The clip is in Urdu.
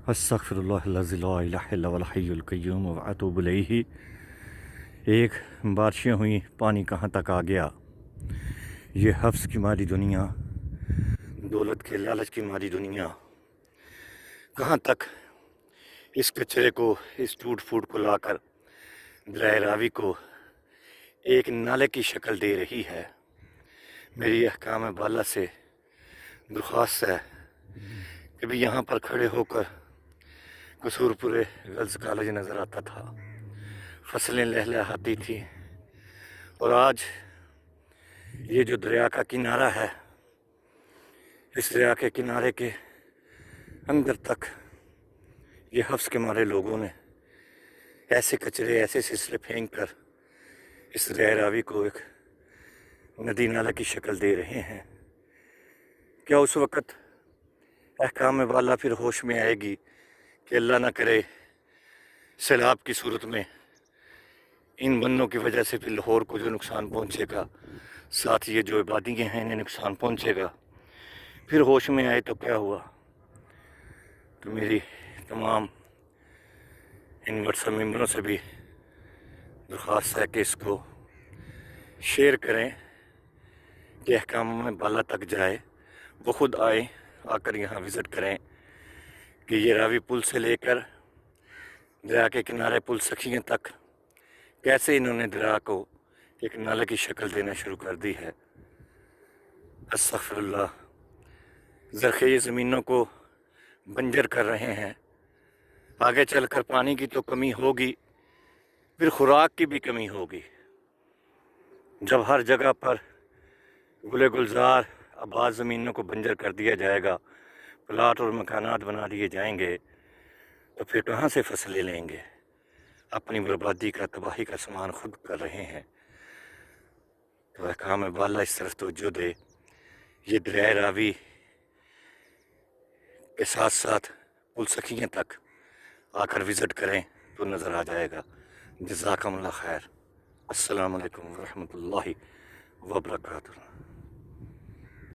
استغفراللہ لا الہ الا هو الحی القیوم واتوب الیہ۔ ایک بارشیں ہوئیں، پانی کہاں تک آ گیا۔ یہ حفظ کی ماری دنیا، دولت کے لالچ کی ماری دنیا، کہاں تک اس کچرے کو، اس ٹوٹ پھوٹ کو لا کر دریائے راوی کو ایک نالے کی شکل دے رہی ہے۔ میری احکام بالا سے درخواست ہے کہ بھی یہاں پر کھڑے ہو کر قصور پورے گرلز کالج نظر آتا تھا، فصلیں لہلہاتی تھی، اور آج یہ جو دریا کا کنارہ ہے، اس دریا کے کنارے کے اندر تک یہ حفظ کے مارے لوگوں نے ایسے کچرے، ایسے سلسلے پھینک کر اس دریائے راوی کو ایک ندی نالہ کی شکل دے رہے ہیں۔ کیا اس وقت احکام بالا پھر ہوش میں آئے گی کہ اللہ نہ کرے سیلاب کی صورت میں ان بندوں کی وجہ سے پھر لاہور کو جو نقصان پہنچے گا، ساتھ یہ جو آبادیاں ہیں انہیں نقصان پہنچے گا، پھر ہوش میں آئے تو کیا ہوا؟ تو میری تمام ان واٹس ایپ ممبروں سے بھی درخواست ہے کہ اس کو شیئر کریں کہ احکام میں بالا تک جائے، وہ خود آئیں، آ کر یہاں وزٹ کریں کہ یہ راوی پل سے لے کر دریا کے کنارے پل سکھیوں تک کیسے انہوں نے دریا کو ایک نالے کی شکل دینا شروع کر دی ہے۔ استغفراللہ، زرخیز زمینوں کو بنجر کر رہے ہیں۔ آگے چل کر پانی کی تو کمی ہوگی، پھر خوراک کی بھی کمی ہوگی۔ جب ہر جگہ پر گلے گلزار آباد زمینوں کو بنجر کر دیا جائے گا، پلاٹ اور مکانات بنا دیے جائیں گے، تو پھر کہاں سے فصلیں لیں گے؟ اپنی بربادی کا، تباہی کا سامان خود کر رہے ہیں۔ تو احکام بالا اس طرف توجہ دے، یہ دریائے راوی کے ساتھ ساتھ پل سکھیوں تک آ کر وزٹ کریں تو نظر آ جائے گا۔ جزاکم اللہ خیر۔ السلام علیکم ورحمۃ اللہ وبرکاتہ۔